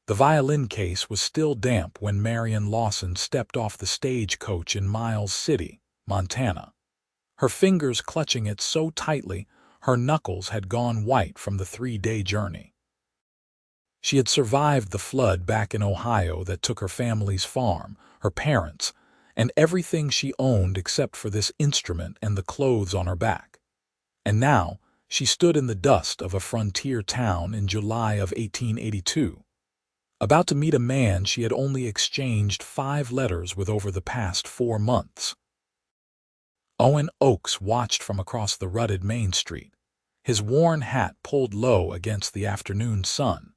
The violin case was still damp when Marianne Lawson stepped off the stagecoach in Miles City, Montana. Her fingers clutching it so tightly, her knuckles had gone white from the 3-day journey. She had survived the flood back in Ohio that took her family's farm, her parents, and everything she owned except for this instrument and the clothes on her back. And now, she stood in the dust of a frontier town in July of 1882, about to meet a man she had only exchanged 5 letters with over the past 4 months. Owen Oakes watched from across the rutted Main Street, his worn hat pulled low against the afternoon sun,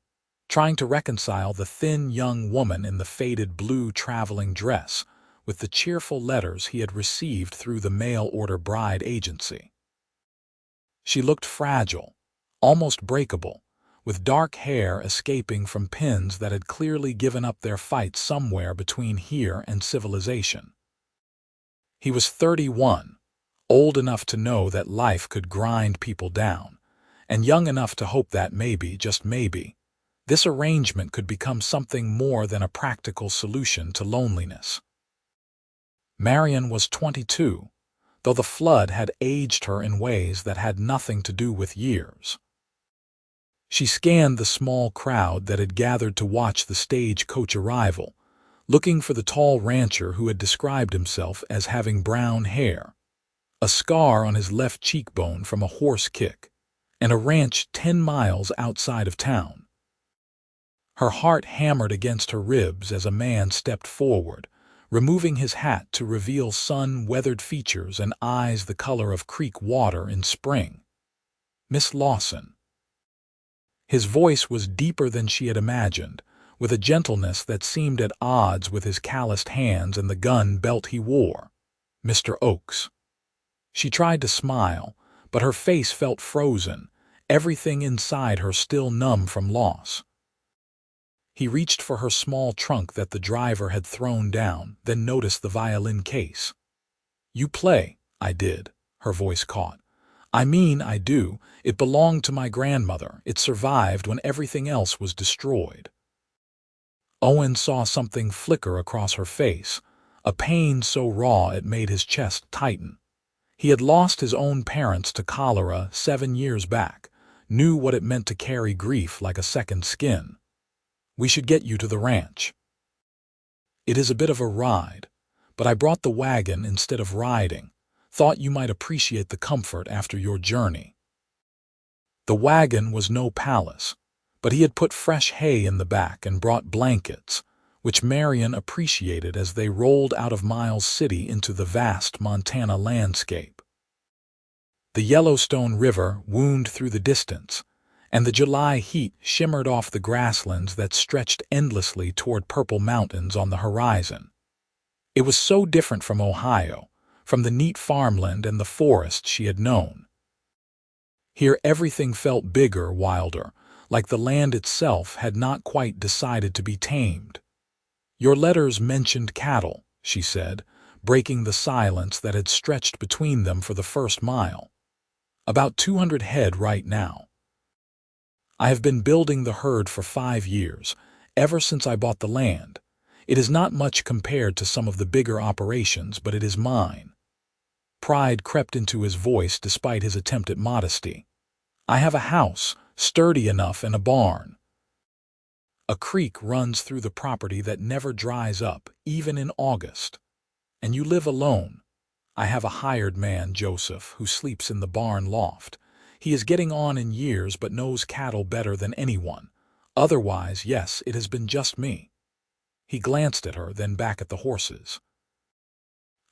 trying to reconcile the thin young woman in the faded blue traveling dress with the cheerful letters he had received through the mail-order bride agency. She looked fragile, almost breakable, with dark hair escaping from pins that had clearly given up their fight somewhere between here and civilization. He was 31, old enough to know that life could grind people down, and young enough to hope that maybe, just maybe, this arrangement could become something more than a practical solution to loneliness. Marianne was 22, though the flood had aged her in ways that had nothing to do with years. She scanned the small crowd that had gathered to watch the stagecoach arrival, looking for the tall rancher who had described himself as having brown hair, a scar on his left cheekbone from a horse kick, and a ranch 10 miles outside of town. Her heart hammered against her ribs as a man stepped forward, removing his hat to reveal sun-weathered features and eyes the color of creek water in spring. "Miss Lawson." His voice was deeper than she had imagined, with a gentleness that seemed at odds with his calloused hands and the gun belt he wore. "Mr. Oakes." She tried to smile, but her face felt frozen, everything inside her still numb from loss. He reached for her small trunk that the driver had thrown down, then noticed the violin case. "You play?" "I did," her voice caught. "I mean, I do. It belonged to my grandmother. It survived when everything else was destroyed." Owen saw something flicker across her face, a pain so raw it made his chest tighten. He had lost his own parents to cholera 7 years back, knew what it meant to carry grief like a second skin. "We should get you to the ranch." "It is a bit of a ride, but I brought the wagon instead of riding. Thought you might appreciate the comfort after your journey." The wagon was no palace, but he had put fresh hay in the back and brought blankets, which Marianne appreciated as they rolled out of Miles City into the vast Montana landscape. The Yellowstone River wound through the distance, and the July heat shimmered off the grasslands that stretched endlessly toward purple mountains on the horizon. It was so different from Ohio, from the neat farmland and the forest she had known. Here everything felt bigger, wilder, like the land itself had not quite decided to be tamed. "Your letters mentioned cattle," she said, breaking the silence that had stretched between them for the first mile. "About 200 head right now. I have been building the herd for 5 years, ever since I bought the land. It is not much compared to some of the bigger operations, but it is mine." Pride crept into his voice despite his attempt at modesty. "I have a house, sturdy enough, and a barn. A creek runs through the property that never dries up, even in August. And you live alone. I have a hired man, Joseph, who sleeps in the barn loft. He is getting on in years but knows cattle better than anyone. Otherwise, yes, it has been just me." He glanced at her, then back at the horses.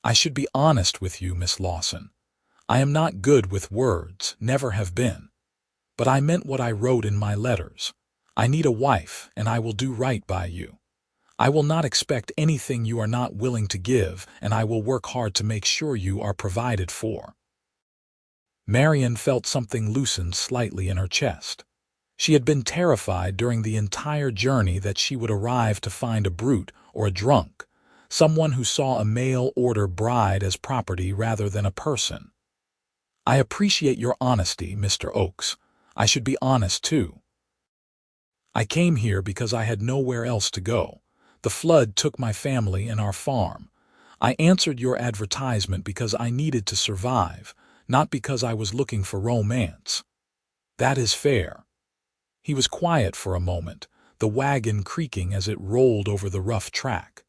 "I should be honest with you, Miss Lawson. I am not good with words, never have been. But I meant what I wrote in my letters. I need a wife, and I will do right by you. I will not expect anything you are not willing to give, and I will work hard to make sure you are provided for." Marianne felt something loosen slightly in her chest. She had been terrified during the entire journey that she would arrive to find a brute or a drunk, someone who saw a mail-order bride as property rather than a person. "I appreciate your honesty, Mr. Oakes. I should be honest, too. I came here because I had nowhere else to go. The flood took my family and our farm. I answered your advertisement because I needed to survive, not because I was looking for romance. That is fair." He was quiet for a moment, the wagon creaking as it rolled over the rough track.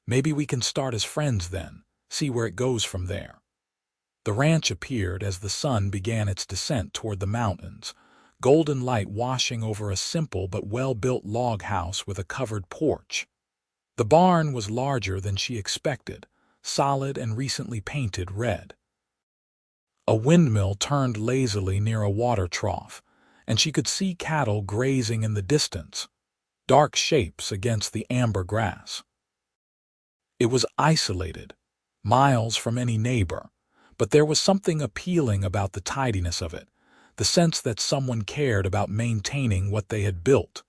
"Maybe we can start as friends then, see where it goes from there." The ranch appeared as the sun began its descent toward the mountains, golden light washing over a simple but well-built log house with a covered porch. The barn was larger than she expected, solid and recently painted red. A windmill turned lazily near a water trough, and she could see cattle grazing in the distance, dark shapes against the amber grass. It was isolated, miles from any neighbor, but there was something appealing about the tidiness of it, the sense that someone cared about maintaining what they had built.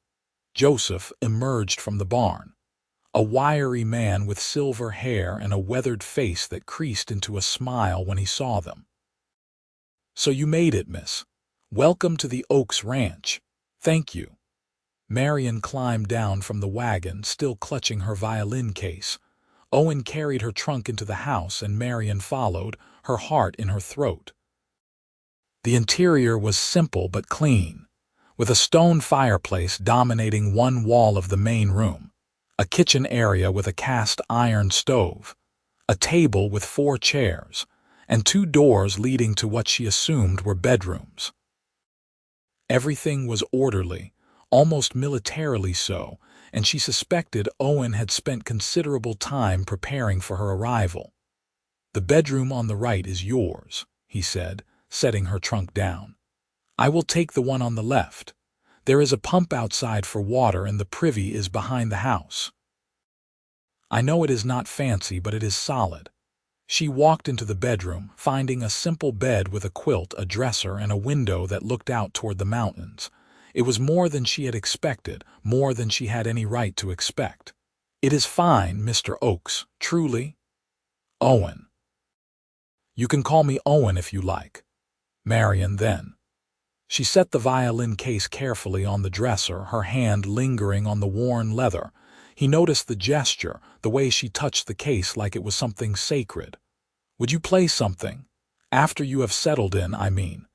Joseph emerged from the barn, a wiry man with silver hair and a weathered face that creased into a smile when he saw them. "So you made it, miss. Welcome to the Oakes Ranch." "Thank you." Marianne climbed down from the wagon, still clutching her violin case. Owen carried her trunk into the house and Marianne followed, her heart in her throat. The interior was simple but clean, with a stone fireplace dominating one wall of the main room, a kitchen area with a cast iron stove, a table with 4 chairs, and 2 doors leading to what she assumed were bedrooms. Everything was orderly, almost militarily so, and she suspected Owen had spent considerable time preparing for her arrival. "The bedroom on the right is yours," he said, setting her trunk down. "I will take the one on the left. There is a pump outside for water and the privy is behind the house. I know it is not fancy, but it is solid." She walked into the bedroom, finding a simple bed with a quilt, a dresser, and a window that looked out toward the mountains. It was more than she had expected, more than she had any right to expect. "It is fine, Mr. Oakes, truly." "Owen." "You can call me Owen if you like." "Marianne, then." She set the violin case carefully on the dresser, her hand lingering on the worn leather. He noticed the gesture, the way she touched the case like it was something sacred. "Would you play something? After you have settled in, I mean."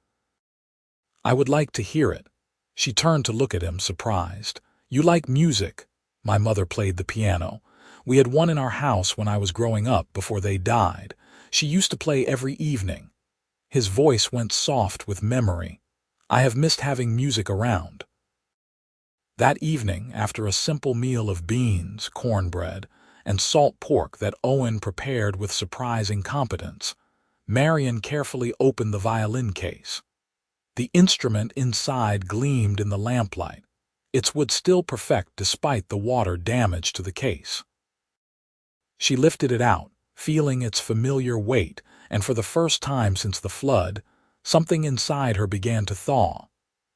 "I would like to hear it." She turned to look at him, surprised. "You like music?" "My mother played the piano. We had one in our house when I was growing up before they died. She used to play every evening." His voice went soft with memory. "I have missed having music around." That evening, after a simple meal of beans, cornbread, and salt pork that Owen prepared with surprising competence, Marianne carefully opened the violin case. The instrument inside gleamed in the lamplight, its wood still perfect despite the water damage to the case. She lifted it out, feeling its familiar weight, and for the first time since the flood, something inside her began to thaw.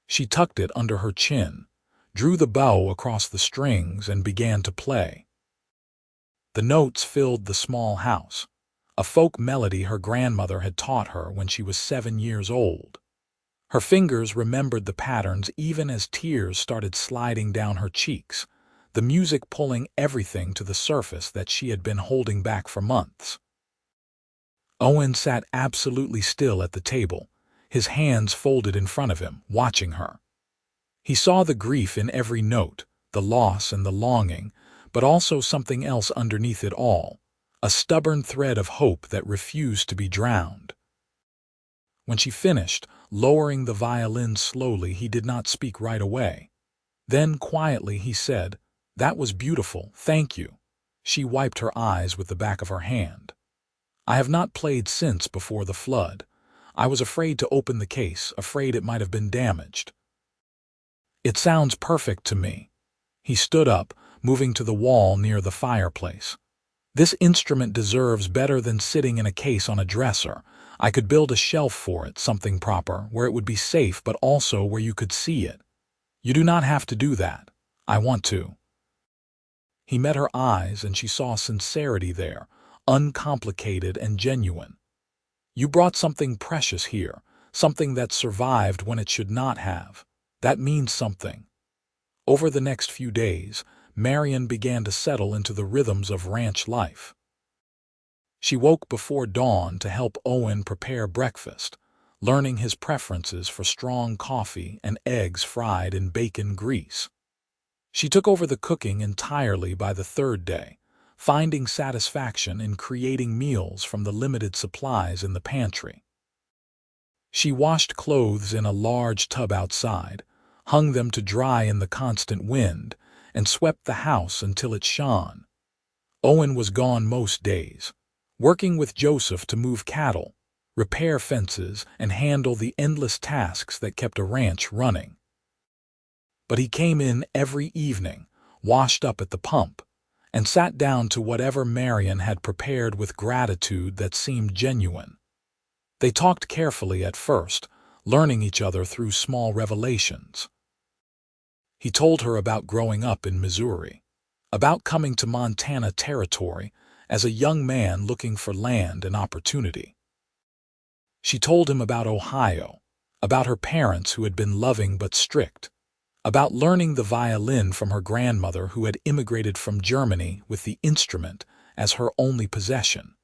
She tucked it under her chin, drew the bow across the strings, and began to play. The notes filled the small house, a folk melody her grandmother had taught her when she was 7 years old. Her fingers remembered the patterns even as tears started sliding down her cheeks, the music pulling everything to the surface that she had been holding back for months. Owen sat absolutely still at the table, his hands folded in front of him, watching her. He saw the grief in every note, the loss and the longing, but also something else underneath it all, a stubborn thread of hope that refused to be drowned. When she finished, lowering the violin slowly, he did not speak right away. Then, quietly, he said, "That was beautiful, thank you." She wiped her eyes with the back of her hand. "I have not played since before the flood. I was afraid to open the case, afraid it might have been damaged." "It sounds perfect to me." He stood up, moving to the wall near the fireplace. "This instrument deserves better than sitting in a case on a dresser. I could build a shelf for it, something proper, where it would be safe but also where you could see it." "You do not have to do that. I want to." He met her eyes and she saw sincerity there, uncomplicated and genuine. "You brought something precious here, something that survived when it should not have. That means something." Over the next few days, Marianne began to settle into the rhythms of ranch life. She woke before dawn to help Owen prepare breakfast, learning his preferences for strong coffee and eggs fried in bacon grease. She took over the cooking entirely by the third day, finding satisfaction in creating meals from the limited supplies in the pantry. She washed clothes in a large tub outside, hung them to dry in the constant wind, and swept the house until it shone. Owen was gone most days, working with Joseph to move cattle, repair fences, and handle the endless tasks that kept a ranch running. But he came in every evening, washed up at the pump, and sat down to whatever Marianne had prepared with gratitude that seemed genuine. They talked carefully at first, learning each other through small revelations. He told her about growing up in Missouri, about coming to Montana territory as a young man looking for land and opportunity. She told him about Ohio, about her parents who had been loving but strict, about learning the violin from her grandmother who had immigrated from Germany with the instrument as her only possession.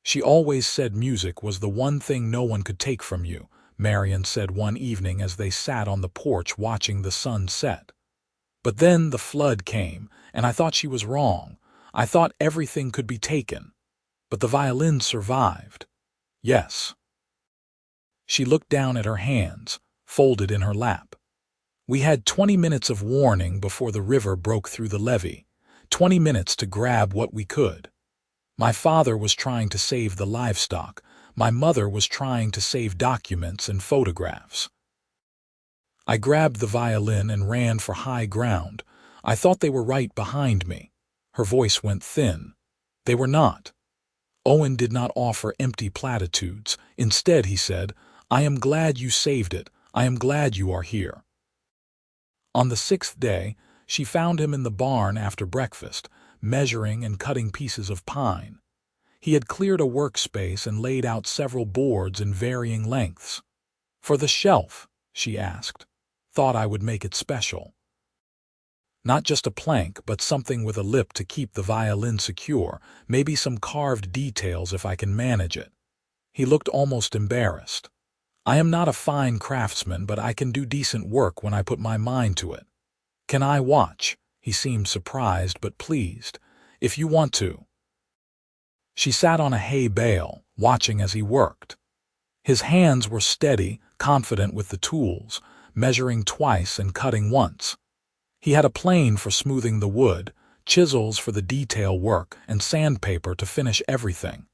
She always said music was the one thing no one could take from you, Marianne said one evening as they sat on the porch watching the sun set. But then the flood came, and I thought she was wrong. I thought everything could be taken. But the violin survived. Yes. She looked down at her hands, folded in her lap. We had 20 minutes of warning before the river broke through the levee, 20 minutes to grab what we could. My father was trying to save the livestock. My mother was trying to save documents and photographs. I grabbed the violin and ran for high ground. I thought they were right behind me. Her voice went thin. They were not. Owen did not offer empty platitudes. Instead, he said, "I am glad you saved it. I am glad you are here." On the 6th day, she found him in the barn after breakfast, measuring and cutting pieces of pine. He had cleared a workspace and laid out several boards in varying lengths. "For the shelf," she asked. "Thought I would make it special. Not just a plank, but something with a lip to keep the violin secure, maybe some carved details if I can manage it." He looked almost embarrassed. "I am not a fine craftsman, but I can do decent work when I put my mind to it. Can I watch?" He seemed surprised but pleased. "If you want to." She sat on a hay bale, watching as he worked. His hands were steady, confident with the tools, measuring twice and cutting once. He had a plane for smoothing the wood, chisels for the detail work, and sandpaper to finish everything.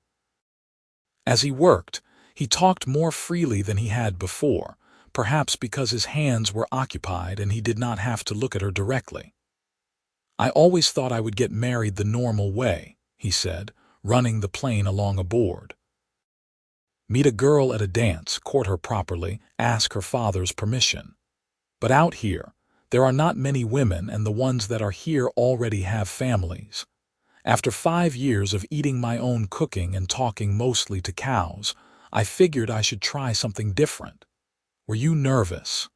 As he worked, he talked more freely than he had before, perhaps because his hands were occupied and he did not have to look at her directly. "I always thought I would get married the normal way," he said, running the plane along a board. "Meet a girl at a dance, court her properly, ask her father's permission. But out here, there are not many women, and the ones that are here already have families. After 5 years of eating my own cooking and talking mostly to cows, I figured I should try something different. Were you nervous?"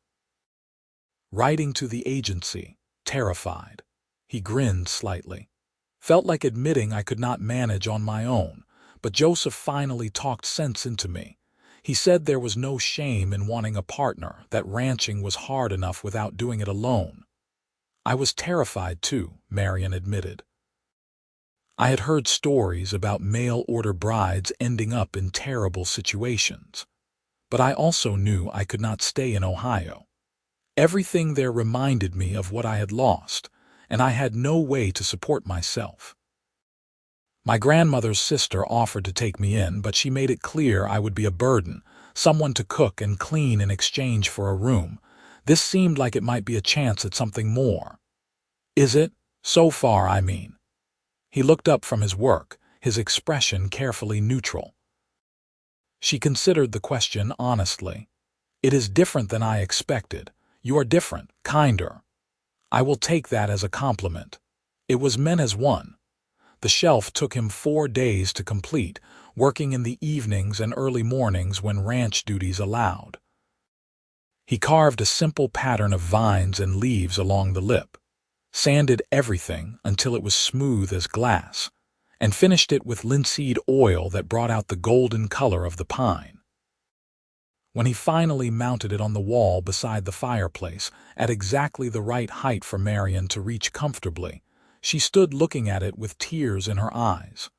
Writing to the agency, terrified. He grinned slightly. "Felt like admitting I could not manage on my own, but Joseph finally talked sense into me. He said there was no shame in wanting a partner, that ranching was hard enough without doing it alone." "I was terrified too," Marianne admitted. I had heard stories about mail-order brides ending up in terrible situations. But I also knew I could not stay in Ohio. Everything there reminded me of what I had lost, and I had no way to support myself. My grandmother's sister offered to take me in, but she made it clear I would be a burden, someone to cook and clean in exchange for a room. This seemed like it might be a chance at something more. "Is it? So far, I mean." He looked up from his work, his expression carefully neutral. She considered the question honestly. "It is different than I expected. You are different, kinder." "I will take that as a compliment." It was meant as one. The shelf took him 4 days to complete, working in the evenings and early mornings when ranch duties allowed. He carved a simple pattern of vines and leaves along the lip, sanded everything until it was smooth as glass, and finished it with linseed oil that brought out the golden color of the pine. When he finally mounted it on the wall beside the fireplace, at exactly the right height for Marianne to reach comfortably, she stood looking at it with tears in her eyes.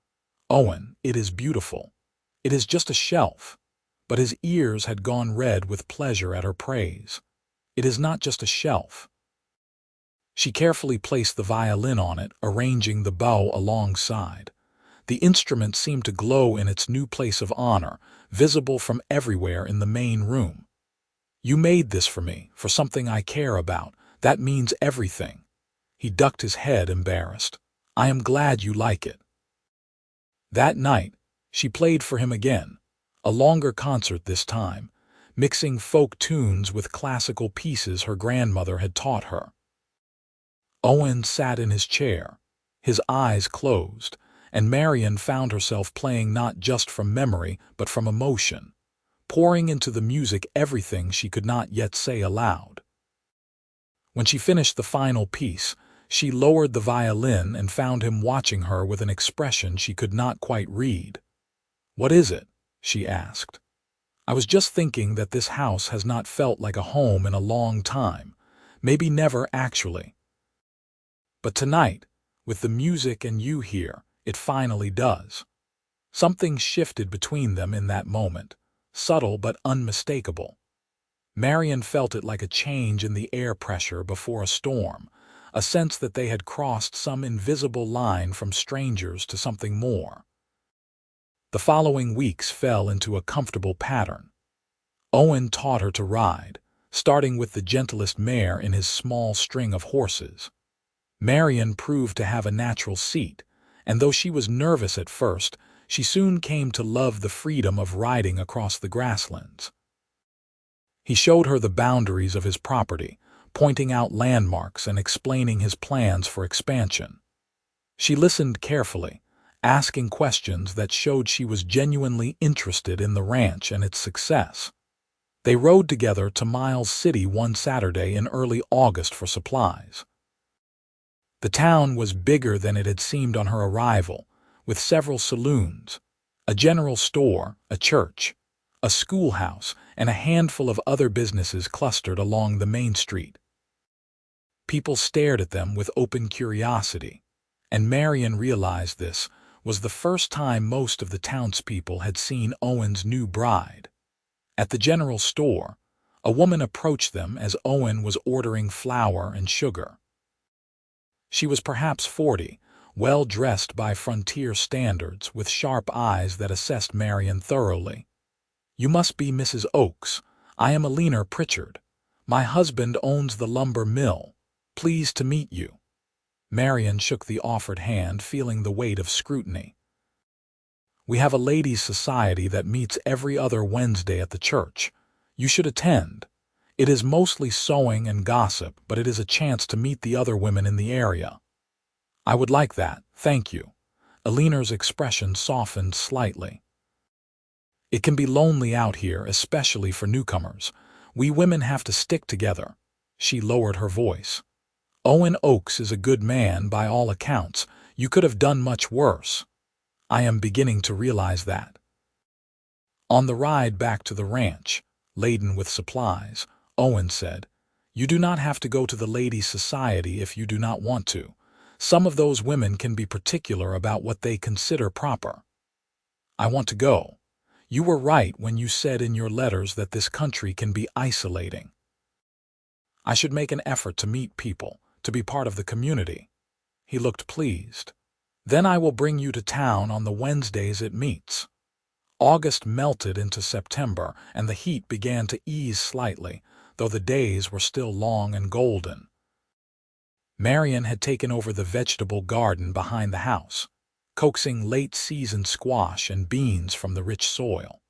"Owen, it is beautiful. It is just a shelf." But his ears had gone red with pleasure at her praise. "It is not just a shelf." She carefully placed the violin on it, arranging the bow alongside. The instrument seemed to glow in its new place of honor, visible from everywhere in the main room. "You made this for me, for something I care about. That means everything." He ducked his head, embarrassed. "I am glad you like it." That night, she played for him again, a longer concert this time, mixing folk tunes with classical pieces her grandmother had taught her. Owen sat in his chair, his eyes closed, and Marianne found herself playing not just from memory but from emotion, pouring into the music everything she could not yet say aloud. When she finished the final piece, she lowered the violin and found him watching her with an expression she could not quite read. "What is it?" she asked. "I was just thinking that this house has not felt like a home in a long time, maybe never actually. But tonight, with the music and you here, it finally does." Something shifted between them in that moment, subtle but unmistakable. Marianne felt it like a change in the air pressure before a storm, a sense that they had crossed some invisible line from strangers to something more. The following weeks fell into a comfortable pattern. Owen taught her to ride, starting with the gentlest mare in his small string of horses. Marianne proved to have a natural seat, and though she was nervous at first, she soon came to love the freedom of riding across the grasslands. He showed her the boundaries of his property, pointing out landmarks and explaining his plans for expansion. She listened carefully, asking questions that showed she was genuinely interested in the ranch and its success. They rode together to Miles City one Saturday in early August for supplies. The town was bigger than it had seemed on her arrival, with several saloons, a general store, a church, a schoolhouse, and a handful of other businesses clustered along the main street. People stared at them with open curiosity, and Marianne realized this was the first time most of the townspeople had seen Owen's new bride. At the general store, a woman approached them as Owen was ordering flour and sugar. She was perhaps 40, well-dressed by frontier standards, with sharp eyes that assessed Marianne thoroughly. "You must be Mrs. Oakes. I am Eleanor Pritchard. My husband owns the lumber mill. Pleased to meet you." Marianne shook the offered hand, feeling the weight of scrutiny. "We have a ladies' society that meets every other Wednesday at the church. You should attend. It is mostly sewing and gossip, but it is a chance to meet the other women in the area." "I would like that, thank you." Eleanor's expression softened slightly. "It can be lonely out here, especially for newcomers. We women have to stick together." She lowered her voice. "Owen Oakes is a good man by all accounts. You could have done much worse." "I am beginning to realize that." On the ride back to the ranch, laden with supplies, Owen said, "You do not have to go to the ladies' society if you do not want to. Some of those women can be particular about what they consider proper." "I want to go. You were right when you said in your letters that this country can be isolating. I should make an effort to meet people, to be part of the community." He looked pleased. "Then I will bring you to town on the Wednesdays it meets." August melted into September, and the heat began to ease slightly, though the days were still long and golden. Marianne had taken over the vegetable garden behind the house, coaxing late-season squash and beans from the rich soil.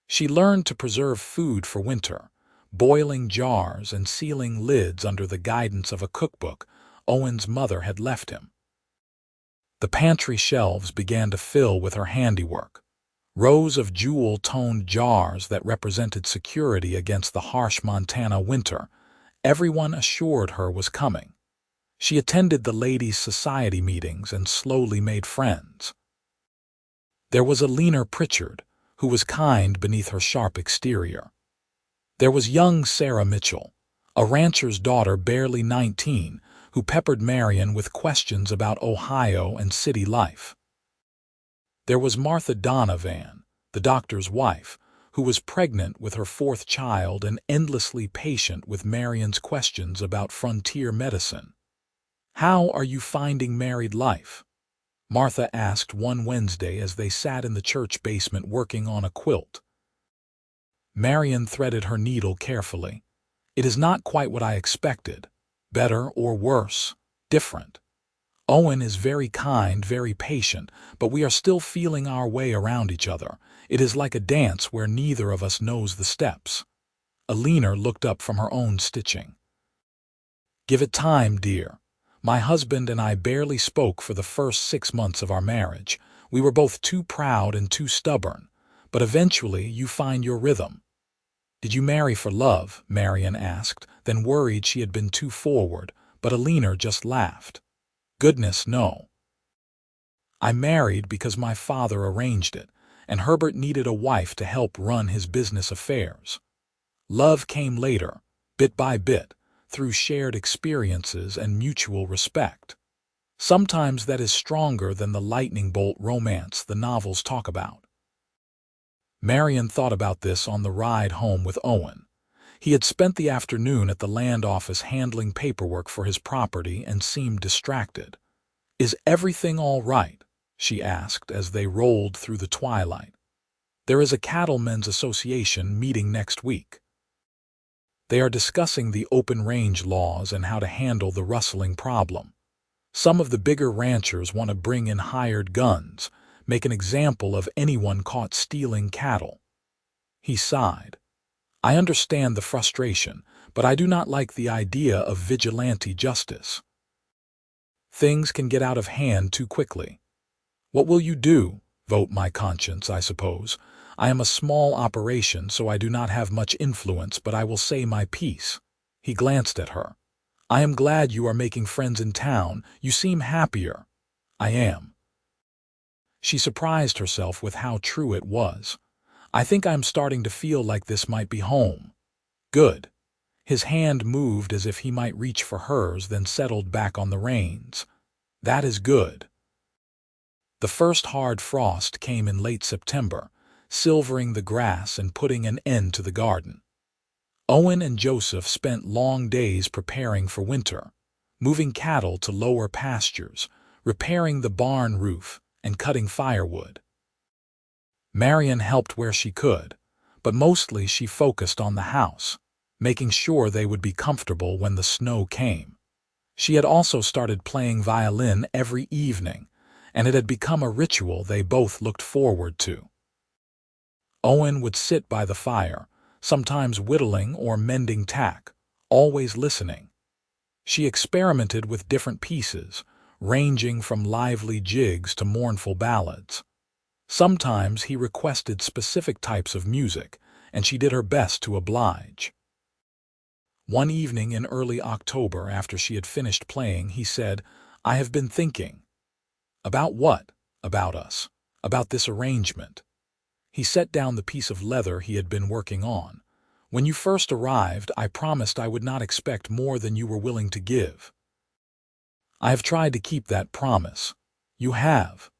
She learned to preserve food for winter, boiling jars and sealing lids under the guidance of a cookbook Owen's mother had left him. The pantry shelves began to fill with her handiwork, rows of jewel-toned jars that represented security against the harsh Montana winter. Everyone assured her was coming. She attended the ladies' society meetings and slowly made friends. There was Alina Pritchard, who was kind beneath her sharp exterior. There was young Sarah Mitchell, a rancher's daughter barely 19, who peppered Marianne with questions about Ohio and city life. There was Martha Donovan, the doctor's wife, who was pregnant with her fourth child and endlessly patient with Marianne's questions about frontier medicine. "How are you finding married life?" Martha asked one Wednesday as they sat in the church basement working on a quilt. Marianne threaded her needle carefully. "It is not quite what I expected. Better or worse, different. Owen is very kind, very patient, but we are still feeling our way around each other. It is like a dance where neither of us knows the steps." Alina looked up from her own stitching. "Give it time, dear. My husband and I barely spoke for the first 6 months of our marriage. We were both too proud and too stubborn, but eventually you find your rhythm." "Did you marry for love?" Marianne asked, then worried she had been too forward, but Alina just laughed. "Goodness, no. I married because my father arranged it, and Herbert needed a wife to help run his business affairs. Love came later, bit by bit, through shared experiences and mutual respect. Sometimes that is stronger than the lightning bolt romance the novels talk about." Marianne thought about this on the ride home with Owen. He had spent the afternoon at the land office handling paperwork for his property and seemed distracted. "Is everything all right?" she asked as they rolled through the twilight. "There is a cattlemen's association meeting next week. They are discussing the open range laws and how to handle the rustling problem. Some of the bigger ranchers want to bring in hired guns, make an example of anyone caught stealing cattle." He sighed. "I understand the frustration, but I do not like the idea of vigilante justice. Things can get out of hand too quickly. What will you do? Vote my conscience, I suppose. I am a small operation, so I do not have much influence, but I will say my piece." He glanced at her. "I am glad you are making friends in town. You seem happier." "I am." She surprised herself with how true it was. "I think I'm starting to feel like this might be home." "Good." His hand moved as if he might reach for hers, then settled back on the reins. "That is good." The first hard frost came in late September, silvering the grass and putting an end to the garden. Owen and Joseph spent long days preparing for winter, moving cattle to lower pastures, repairing the barn roof, and cutting firewood. Marianne helped where she could, but mostly she focused on the house, making sure they would be comfortable when the snow came. She had also started playing violin every evening, and it had become a ritual they both looked forward to. Owen would sit by the fire, sometimes whittling or mending tack, always listening. She experimented with different pieces, ranging from lively jigs to mournful ballads. Sometimes he requested specific types of music, and she did her best to oblige. One evening in early October, after she had finished playing, he said, "I have been thinking." "About what?" "About us. About this arrangement." He set down the piece of leather he had been working on. "When you first arrived, I promised I would not expect more than you were willing to give. I have tried to keep that promise." "You have."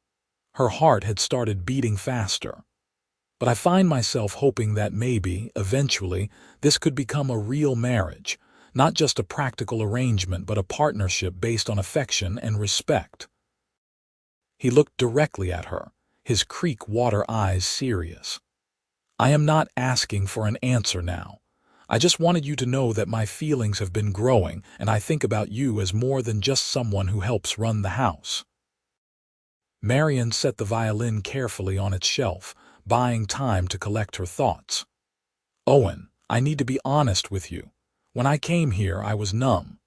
Her heart had started beating faster. "But I find myself hoping that maybe, eventually, this could become a real marriage, not just a practical arrangement but a partnership based on affection and respect." He looked directly at her, his creek-water eyes serious. "I am not asking for an answer now. I just wanted you to know that my feelings have been growing, and I think about you as more than just someone who helps run the house." Marianne set the violin carefully on its shelf, buying time to collect her thoughts. "Owen, I need to be honest with you. When I came here, I was numb.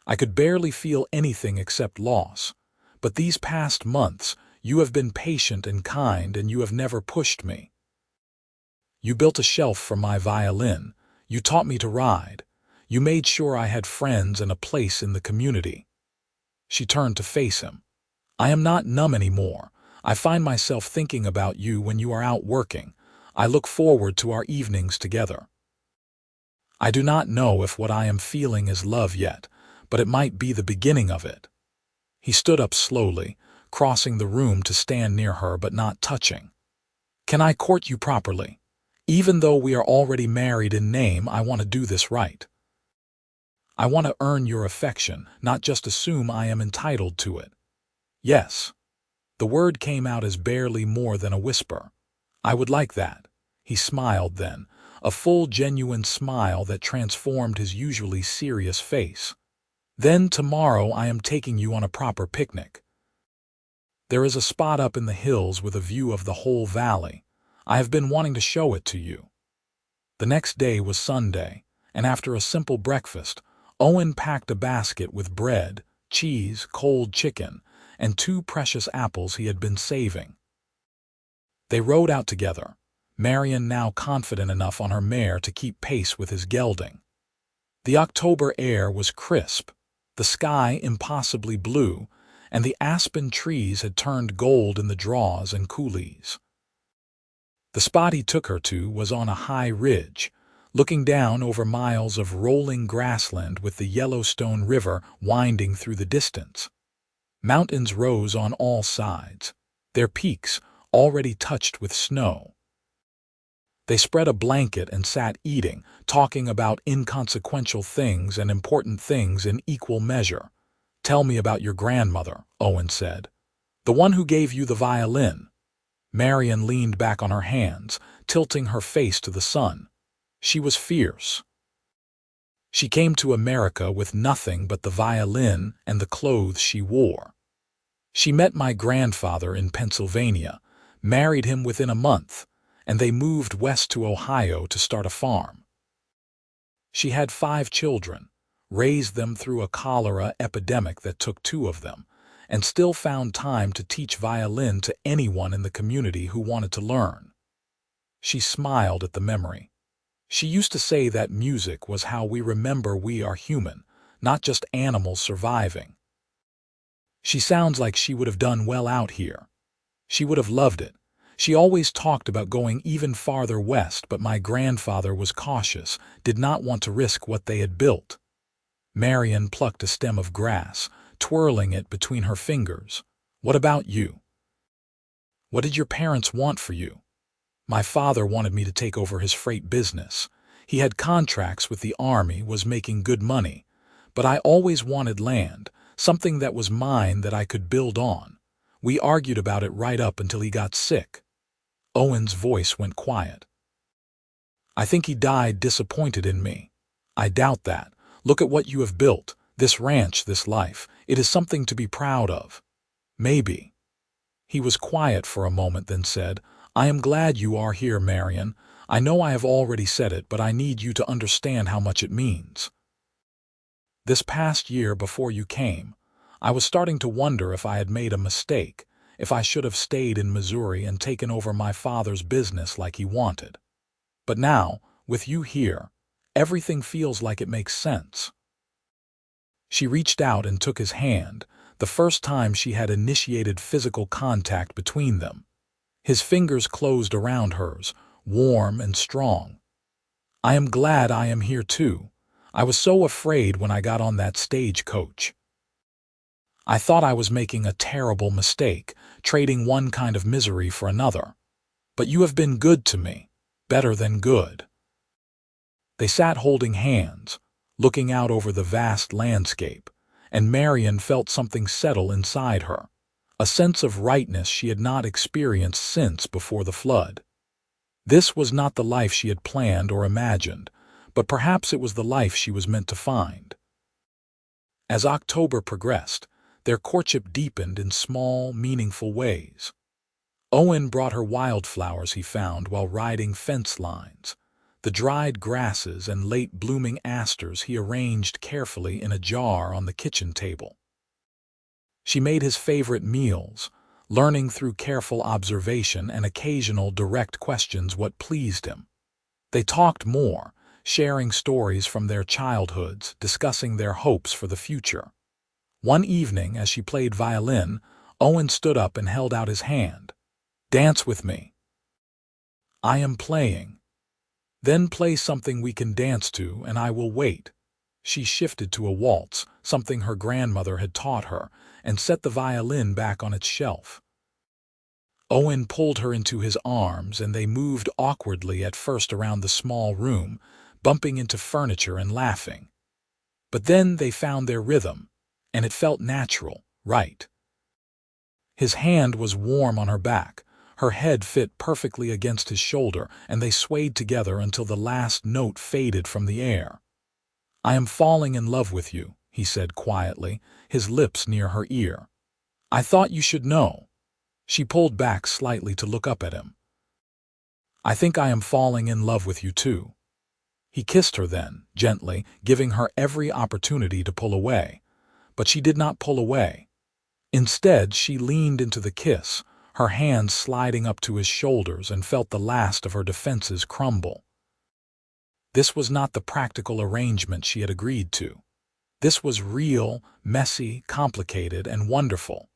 I could barely feel anything except loss. But these past months, You have been patient and kind, and you have never pushed me. You built a shelf for my violin. You taught me to ride. You made sure I had friends and a place in the community." She turned to face him. "I am not numb anymore. I find myself thinking about you when you are out working. I look forward to our evenings together. I do not know if what I am feeling is love yet, but it might be the beginning of it." He stood up slowly, crossing the room to stand near her but not touching. "Can I court you properly? Even though we are already married in name, I want to do this right. I want to earn your affection, not just assume I am entitled to it." "Yes." The word came out as barely more than a whisper. "I would like that." He smiled then, a full, genuine smile that transformed his usually serious face. "Then tomorrow I am taking you on a proper picnic. There is a spot up in the hills with a view of the whole valley. I have been wanting to show it to you." The next day was Sunday, and after a simple breakfast, Owen packed a basket with bread, cheese, cold chicken, and 2 precious apples he had been saving. They rode out together, Marianne now confident enough on her mare to keep pace with his gelding. The October air was crisp, the sky impossibly blue, and the aspen trees had turned gold in the draws and coulees. The spot he took her to was on a high ridge, looking down over miles of rolling grassland with the Yellowstone River winding through the distance. Mountains rose on all sides, their peaks already touched with snow. They spread a blanket and sat eating, talking about inconsequential things and important things in equal measure. "Tell me about your grandmother," Owen said. "The one who gave you the violin." Marianne leaned back on her hands, tilting her face to the sun. She was fierce. She came to America with nothing but the violin and the clothes she wore. She met my grandfather in Pennsylvania, married him within a month, and they moved west to Ohio to start a farm. She had 5 children, raised them through a cholera epidemic that took 2 of them, and still found time to teach violin to anyone in the community who wanted to learn. She smiled at the memory. She used to say that music was how we remember we are human, not just animals surviving. She sounds like she would have done well out here. She would have loved it. She always talked about going even farther west, but my grandfather was cautious, did not want to risk what they had built. Marianne plucked a stem of grass, twirling it between her fingers. "What about you? What did your parents want for you?" "My father wanted me to take over his freight business. He had contracts with the army, was making good money. But I always wanted land, something that was mine that I could build on. We argued about it right up until he got sick." Owen's voice went quiet. "I think he died disappointed in me." "I doubt that. Look at what you have built, this ranch, this life. It is something to be proud of." "Maybe." He was quiet for a moment, then said, "I am glad you are here, Marianne. I know I have already said it, but I need you to understand how much it means. This past year before you came, I was starting to wonder if I had made a mistake, if I should have stayed in Missouri and taken over my father's business like he wanted. But now, with you here, everything feels like it makes sense." She reached out and took his hand, the first time she had initiated physical contact between them. His fingers closed around hers, warm and strong. "I am glad I am here too. I was so afraid when I got on that stagecoach. I thought I was making a terrible mistake, trading one kind of misery for another. But you have been good to me, better than good." They sat holding hands, looking out over the vast landscape, and Marianne felt something settle inside her, a sense of rightness she had not experienced since before the flood. This was not the life she had planned or imagined, but perhaps it was the life she was meant to find. As October progressed, their courtship deepened in small, meaningful ways. Owen brought her wildflowers he found while riding fence lines, the dried grasses and late-blooming asters he arranged carefully in a jar on the kitchen table. She made his favorite meals, learning through careful observation and occasional direct questions what pleased him. They talked more, sharing stories from their childhoods, discussing their hopes for the future. One evening, as she played violin, Owen stood up and held out his hand. "Dance with me." "I am playing." "Then play something we can dance to, and I will wait." She shifted to a waltz, something her grandmother had taught her, and set the violin back on its shelf. Owen pulled her into his arms, and they moved awkwardly at first around the small room, bumping into furniture and laughing. But then they found their rhythm, and it felt natural, right. His hand was warm on her back, her head fit perfectly against his shoulder, and they swayed together until the last note faded from the air. "I am falling in love with you," he said quietly, his lips near her ear. "I thought you should know." She pulled back slightly to look up at him. "I think I am falling in love with you too." He kissed her then, gently, giving her every opportunity to pull away. But she did not pull away. Instead, she leaned into the kiss, her hands sliding up to his shoulders, and felt the last of her defenses crumble. This was not the practical arrangement she had agreed to. This was real, messy, complicated, and wonderful.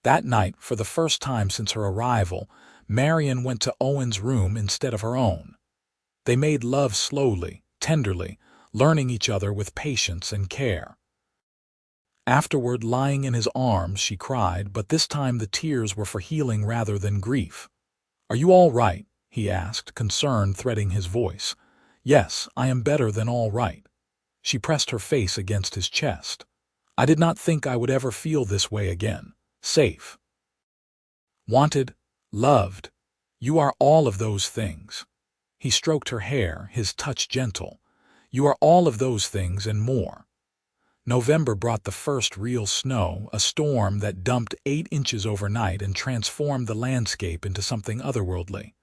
That night, for the first time since her arrival, Marianne went to Owen's room instead of her own. They made love slowly, tenderly, learning each other with patience and care. Afterward, lying in his arms, she cried, but this time the tears were for healing rather than grief. "Are you all right?" he asked, concern threading his voice. "Yes, I am better than all right." She pressed her face against his chest. "I did not think I would ever feel this way again. Safe. Wanted. Loved. You are all of those things." He stroked her hair, his touch gentle. "You are all of those things and more." November brought the first real snow, a storm that dumped 8 inches overnight and transformed the landscape into something otherworldly.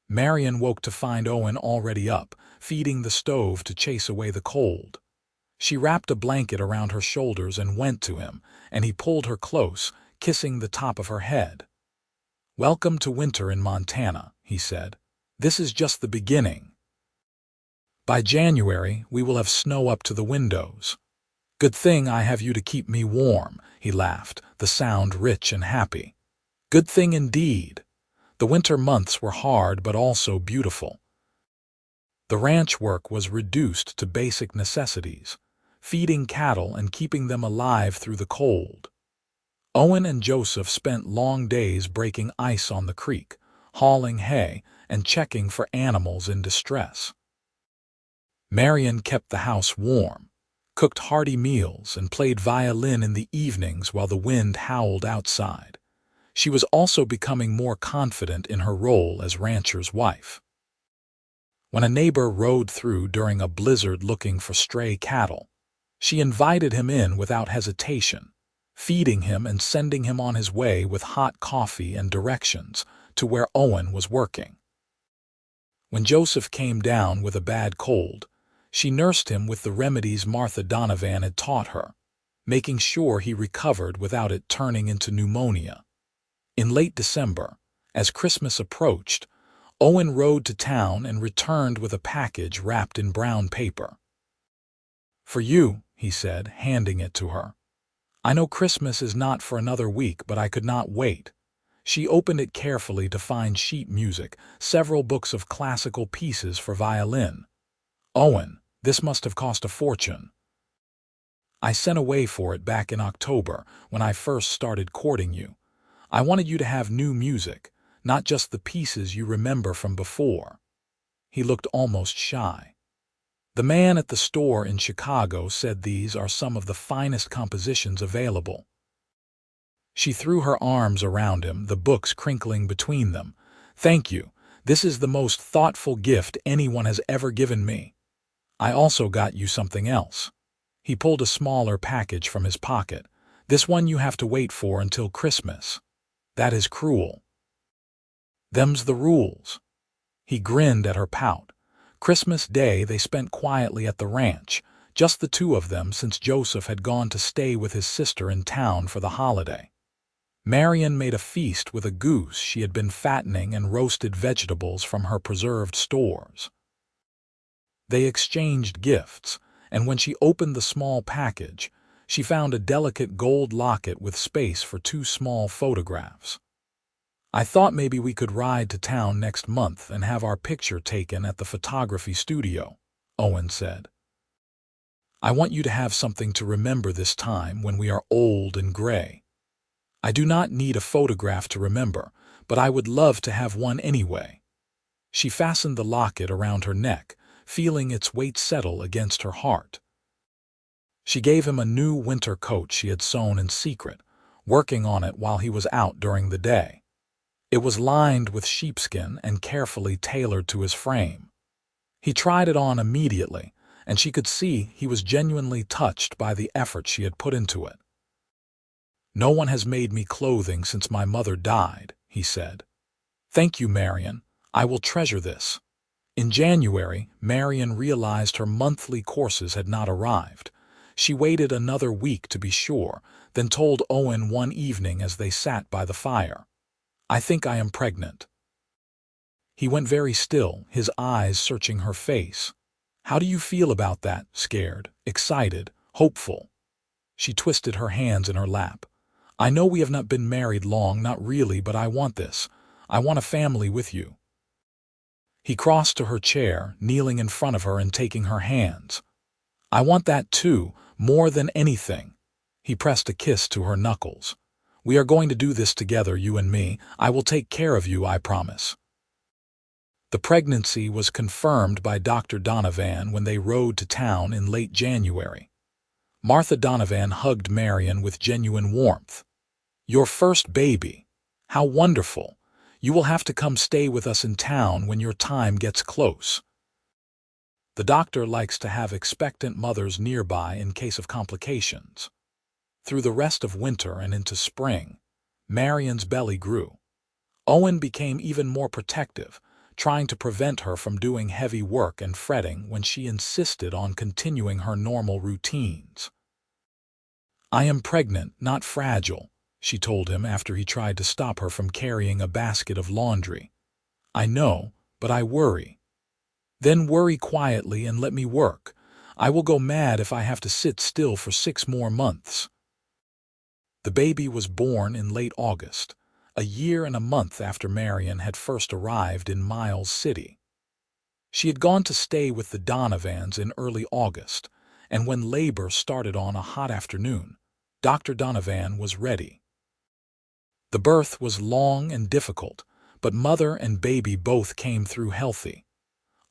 Marianne woke to find Owen already up, feeding the stove to chase away the cold. She wrapped a blanket around her shoulders and went to him, and he pulled her close, kissing the top of her head. "Welcome to winter in Montana," he said. "This is just the beginning. By January, we will have snow up to the windows." "Good thing I have you to keep me warm," he laughed, the sound rich and happy. "Good thing indeed." The winter months were hard but also beautiful. The ranch work was reduced to basic necessities, feeding cattle and keeping them alive through the cold. Owen and Joseph spent long days breaking ice on the creek, hauling hay, and checking for animals in distress. Marianne kept the house warm, cooked hearty meals, and played violin in the evenings while the wind howled outside. She was also becoming more confident in her role as rancher's wife. When a neighbor rode through during a blizzard looking for stray cattle, she invited him in without hesitation, feeding him and sending him on his way with hot coffee and directions to where Owen was working. When Joseph came down with a bad cold, she nursed him with the remedies Martha Donovan had taught her, making sure he recovered without it turning into pneumonia. In late December, as Christmas approached, Owen rode to town and returned with a package wrapped in brown paper. "For you," he said, handing it to her. "I know Christmas is not for another week, but I could not wait." She opened it carefully to find sheet music, several books of classical pieces for violin. "Owen, this must have cost a fortune." "I sent away for it back in October, when I first started courting you. I wanted you to have new music, not just the pieces you remember from before." He looked almost shy. "The man at the store in Chicago said these are some of the finest compositions available." She threw her arms around him, the books crinkling between them. "Thank you. This is the most thoughtful gift anyone has ever given me. I also got you something else." He pulled a smaller package from his pocket. "This one you have to wait for until Christmas." "That is cruel." "Them's the rules." He grinned at her pout. Christmas Day they spent quietly at the ranch, just the two of them since Joseph had gone to stay with his sister in town for the holiday. Marianne made a feast with a goose she had been fattening and roasted vegetables from her preserved stores. They exchanged gifts, and when she opened the small package, she found a delicate gold locket with space for 2 small photographs. "I thought maybe we could ride to town next month and have our picture taken at the photography studio," Owen said. "I want you to have something to remember this time when we are old and gray. I do not need a photograph to remember, but I would love to have one anyway." She fastened the locket around her neck, feeling its weight settle against her heart. She gave him a new winter coat she had sewn in secret, working on it while he was out during the day. It was lined with sheepskin and carefully tailored to his frame. He tried it on immediately, and she could see he was genuinely touched by the effort she had put into it. "No one has made me clothing since my mother died," he said. "Thank you, Marianne. I will treasure this." In January, Marianne realized her monthly courses had not arrived. She waited another week to be sure, then told Owen one evening as they sat by the fire, "I think I am pregnant." He went very still, his eyes searching her face. "How do you feel about that? Scared, excited, hopeful?" She twisted her hands in her lap. "I know we have not been married long, not really, but I want this. I want a family with you." He crossed to her chair, kneeling in front of her and taking her hands. "I want that too, more than anything." He pressed a kiss to her knuckles. "We are going to do this together, you and me. I will take care of you, I promise." The pregnancy was confirmed by Dr. Donovan when they rode to town in late January. Martha Donovan hugged Marianne with genuine warmth. "Your first baby. How wonderful. You will have to come stay with us in town when your time gets close." The doctor likes to have expectant mothers nearby in case of complications. Through the rest of winter and into spring, Marianne's belly grew. Owen became even more protective, trying to prevent her from doing heavy work and fretting when she insisted on continuing her normal routines. "I am pregnant, not fragile," she told him after he tried to stop her from carrying a basket of laundry. "I know, but I worry." "Then worry quietly and let me work. I will go mad if I have to sit still for 6 more months." The baby was born in late August, a year and a month after Marianne had first arrived in Miles City. She had gone to stay with the Donovans in early August, and when labor started on a hot afternoon, Dr. Donovan was ready. The birth was long and difficult, but mother and baby both came through healthy.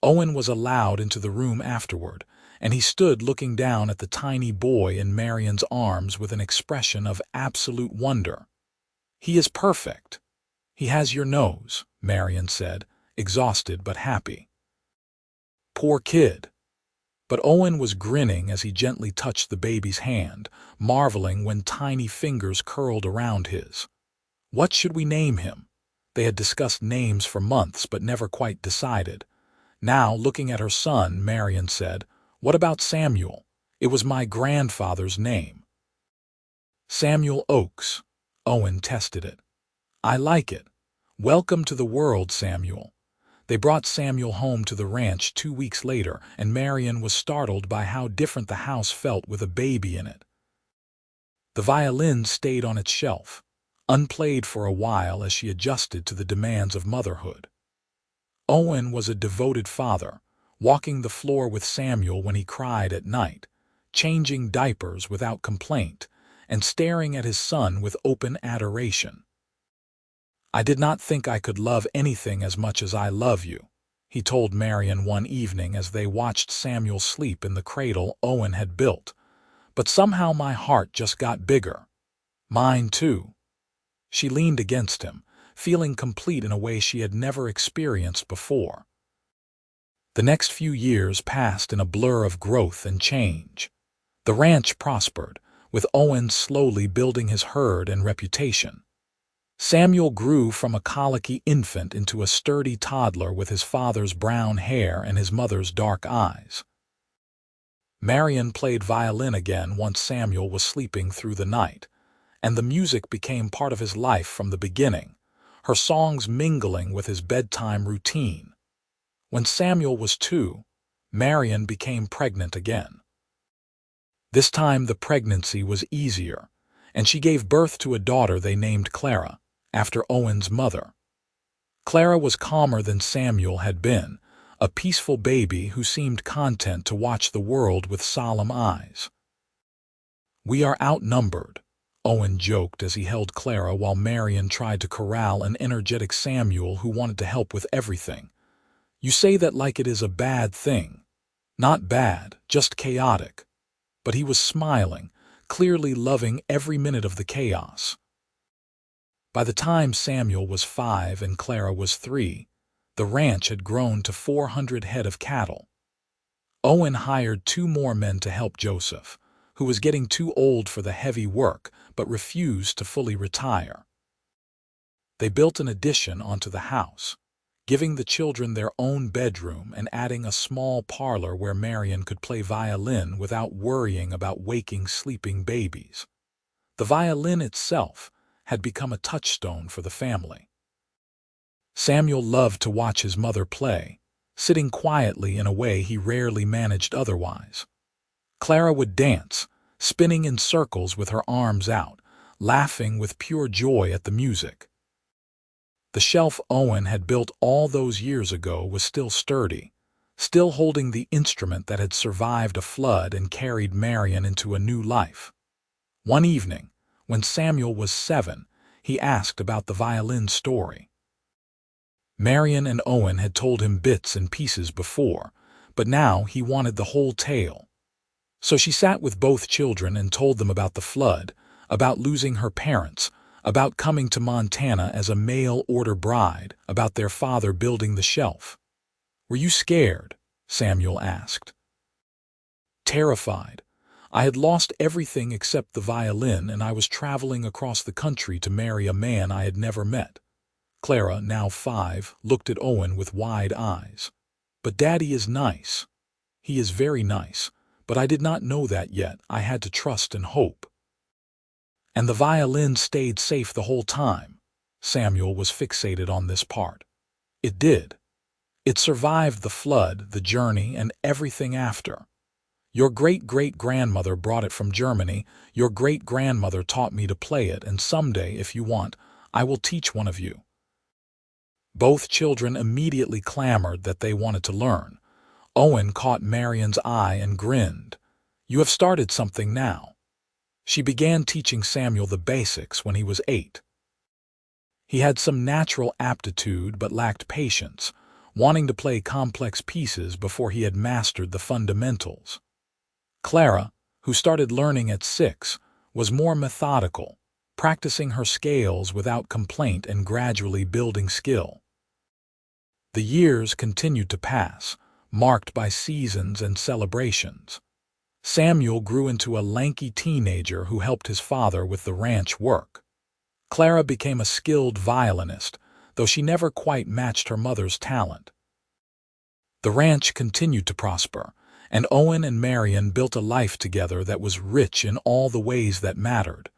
Owen was allowed into the room afterward, and he stood looking down at the tiny boy in Marianne's arms with an expression of absolute wonder. "He is perfect. He has your nose," Marianne said, exhausted but happy. "Poor kid." But Owen was grinning as he gently touched the baby's hand, marveling when tiny fingers curled around his. What should we name him? They had discussed names for months but never quite decided. Now, looking at her son, Marianne said, "What about Samuel? It was my grandfather's name." "Samuel Oakes." Owen tested it. "I like it. Welcome to the world, Samuel." They brought Samuel home to the ranch 2 weeks later, and Marianne was startled by how different the house felt with a baby in it. The violin stayed on its shelf, unplayed for a while as she adjusted to the demands of motherhood. Owen was a devoted father, walking the floor with Samuel when he cried at night, changing diapers without complaint, and staring at his son with open adoration. "I did not think I could love anything as much as I love you," he told Marianne one evening as they watched Samuel sleep in the cradle Owen had built. "But somehow my heart just got bigger." "Mine too." She leaned against him, feeling complete in a way she had never experienced before. The next few years passed in a blur of growth and change. The ranch prospered, with Owen slowly building his herd and reputation. Samuel grew from a colicky infant into a sturdy toddler with his father's brown hair and his mother's dark eyes. Marianne played violin again once Samuel was sleeping through the night, and the music became part of his life from the beginning, her songs mingling with his bedtime routine. When Samuel was 2, Marianne became pregnant again. This time the pregnancy was easier, and she gave birth to a daughter they named Clara, after Owen's mother. Clara was calmer than Samuel had been, a peaceful baby who seemed content to watch the world with solemn eyes. "We are outnumbered," Owen joked as he held Clara while Marianne tried to corral an energetic Samuel who wanted to help with everything. "You say that like it is a bad thing." "Not bad, just chaotic." But he was smiling, clearly loving every minute of the chaos. By the time Samuel was 5 and Clara was 3, the ranch had grown to 400 head of cattle. Owen hired 2 more men to help Joseph, who was getting too old for the heavy work but refused to fully retire. They built an addition onto the house, giving the children their own bedroom and adding a small parlor where Marianne could play violin without worrying about waking sleeping babies. The violin itself had become a touchstone for the family. Samuel loved to watch his mother play, sitting quietly in a way he rarely managed otherwise. Clara would dance, spinning in circles with her arms out, laughing with pure joy at the music. The shelf Owen had built all those years ago was still sturdy, still holding the instrument that had survived a flood and carried Marianne into a new life. One evening, when Samuel was 7, he asked about the violin story. Marianne and Owen had told him bits and pieces before, but now he wanted the whole tale. So she sat with both children and told them about the flood, about losing her parents, about coming to Montana as a mail-order bride, about their father building the shelf. "Were you scared?" Samuel asked. "Terrified. I had lost everything except the violin, and I was traveling across the country to marry a man I had never met." Clara, now 5, looked at Owen with wide eyes. "But Daddy is nice." "He is very nice, but I did not know that yet. I had to trust and hope." "And the violin stayed safe the whole time." Samuel was fixated on this part. "It did. It survived the flood, the journey, and everything after. Your great-great-grandmother brought it from Germany. Your great-grandmother taught me to play it, and someday, if you want, I will teach one of you." Both children immediately clamored that they wanted to learn. Owen caught Marianne's eye and grinned. "You have started something now." She began teaching Samuel the basics when he was 8. He had some natural aptitude but lacked patience, wanting to play complex pieces before he had mastered the fundamentals. Clara, who started learning at 6, was more methodical, practicing her scales without complaint and gradually building skill. The years continued to pass, marked by seasons and celebrations. Samuel grew into a lanky teenager who helped his father with the ranch work. Clara became a skilled violinist, though she never quite matched her mother's talent. The ranch continued to prosper, and Owen and Marianne built a life together that was rich in all the ways that mattered.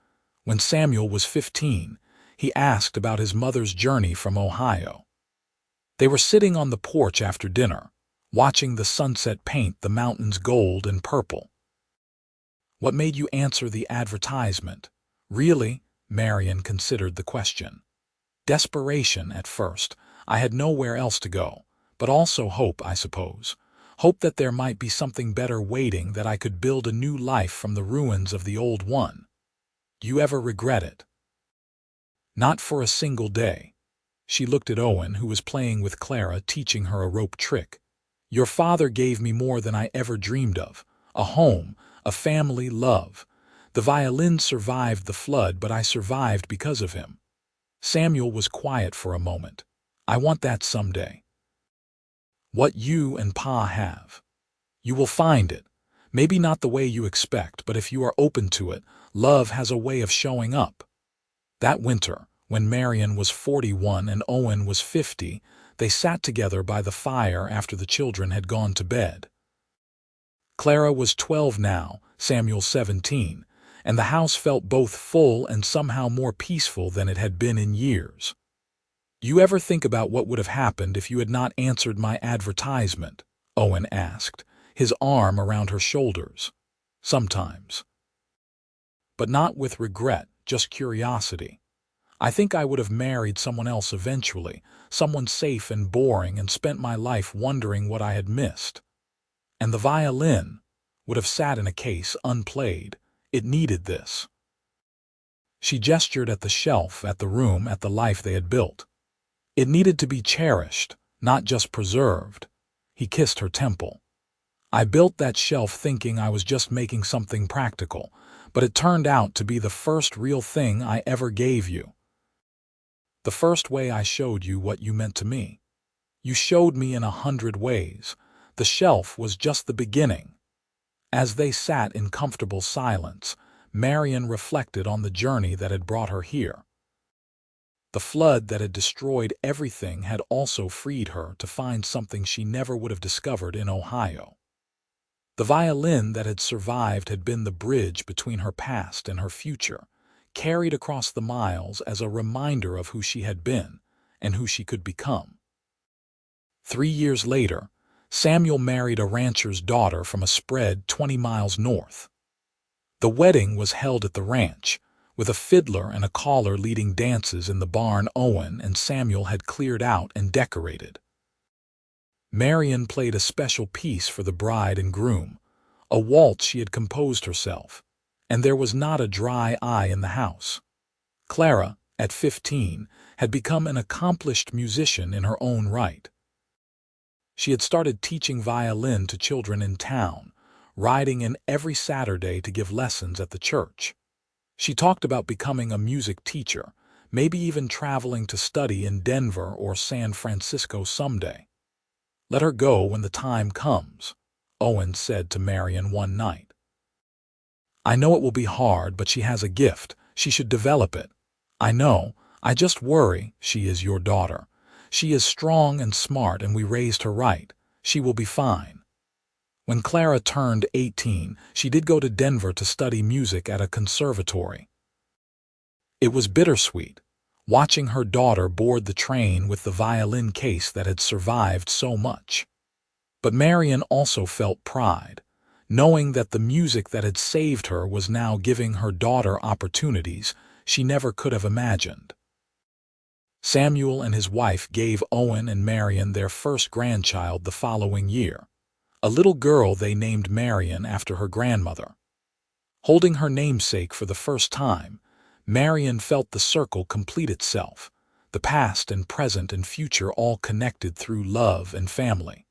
When Samuel was 15, he asked about his mother's journey from Ohio. They were sitting on the porch after dinner, watching the sunset paint the mountains gold and purple. "What made you answer the advertisement?" "Really?" Marianne considered the question. "Desperation at first. I had nowhere else to go. But also hope, I suppose. Hope that there might be something better waiting, that I could build a new life from the ruins of the old one." "Do you ever regret it?" "Not for a single day." She looked at Owen, who was playing with Clara, teaching her a rope trick. "Your father gave me more than I ever dreamed of. A home, a family, love. The violin survived the flood, but I survived because of him." Samuel was quiet for a moment. "I want that someday." "What you and Pa have. You will find it. Maybe not the way you expect, but if you are open to it, love has a way of showing up." That winter, when Marianne was 41 and Owen was 50, they sat together by the fire after the children had gone to bed. Clara was 12 now, Samuel 17, and the house felt both full and somehow more peaceful than it had been in years. "You ever think about what would have happened if you had not answered my advertisement?" Owen asked, his arm around her shoulders. "Sometimes. But not with regret, just curiosity. I think I would have married someone else eventually, someone safe and boring, and spent my life wondering what I had missed. And the violin would have sat in a case unplayed. It needed this." She gestured at the shelf, at the room, at the life they had built. It needed to be cherished, not just preserved. He kissed her temple. "I built that shelf thinking I was just making something practical, but it turned out to be the first real thing I ever gave you. The first way I showed you what you meant to me. You showed me in 100 ways. The shelf was just the beginning." As they sat in comfortable silence, Marianne reflected on the journey that had brought her here. The flood that had destroyed everything had also freed her to find something she never would have discovered in Ohio. The violin that had survived had been the bridge between her past and her future, carried across the miles as a reminder of who she had been and who she could become. 3 years later, Samuel married a rancher's daughter from a spread 20 miles north. The wedding was held at the ranch, with a fiddler and a caller leading dances in the barn Owen and Samuel had cleared out and decorated. Marianne played a special piece for the bride and groom, a waltz she had composed herself, and there was not a dry eye in the house. Clara, at 15, had become an accomplished musician in her own right. She had started teaching violin to children in town, riding in every Saturday to give lessons at the church. She talked about becoming a music teacher, maybe even traveling to study in Denver or San Francisco someday. "Let her go when the time comes," Owen said to Marianne one night. "I know it will be hard, but she has a gift. She should develop it. I know. I just worry. She is your daughter. She is strong and smart, and we raised her right. She will be fine." When Clara turned 18, she did go to Denver to study music at a conservatory. It was bittersweet, watching her daughter board the train with the violin case that had survived so much. But Marianne also felt pride, knowing that the music that had saved her was now giving her daughter opportunities she never could have imagined. Samuel and his wife gave Owen and Marianne their first grandchild the following year, a little girl they named Marianne after her grandmother. Holding her namesake for the first time, Marianne felt the circle complete itself, the past and present and future all connected through love and family.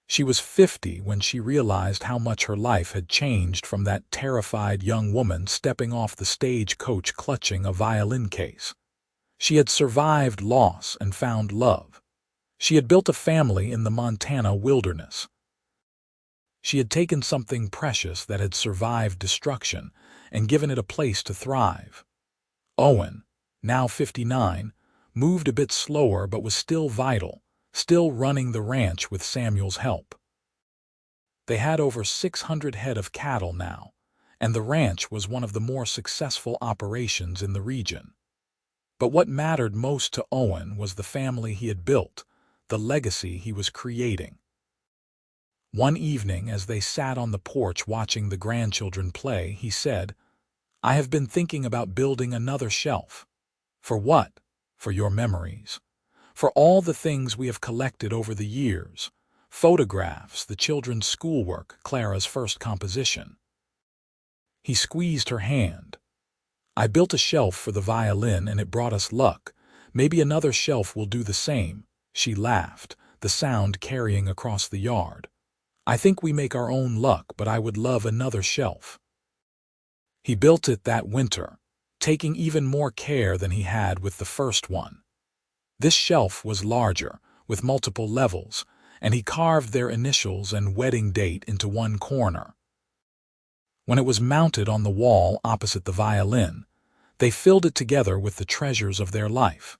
She was 50 when she realized how much her life had changed from that terrified young woman stepping off the stagecoach clutching a violin case. She had survived loss and found love. She had built a family in the Montana wilderness. She had taken something precious that had survived destruction and given it a place to thrive. Owen, now 59, moved a bit slower but was still vital, still running the ranch with Samuel's help. They had over 600 head of cattle now, and the ranch was one of the more successful operations in the region. But what mattered most to Owen was the family he had built, the legacy he was creating. One evening, as they sat on the porch watching the grandchildren play, he said, "I have been thinking about building another shelf." "For what?" "For your memories. For all the things we have collected over the years. Photographs, the children's schoolwork, Clara's first composition." He squeezed her hand. "I built a shelf for the violin and it brought us luck. Maybe another shelf will do the same." She laughed, the sound carrying across the yard. "I think we make our own luck, but I would love another shelf." He built it that winter, taking even more care than he had with the first one. This shelf was larger, with multiple levels, and he carved their initials and wedding date into one corner. When it was mounted on the wall opposite the violin, they filled it together with the treasures of their life.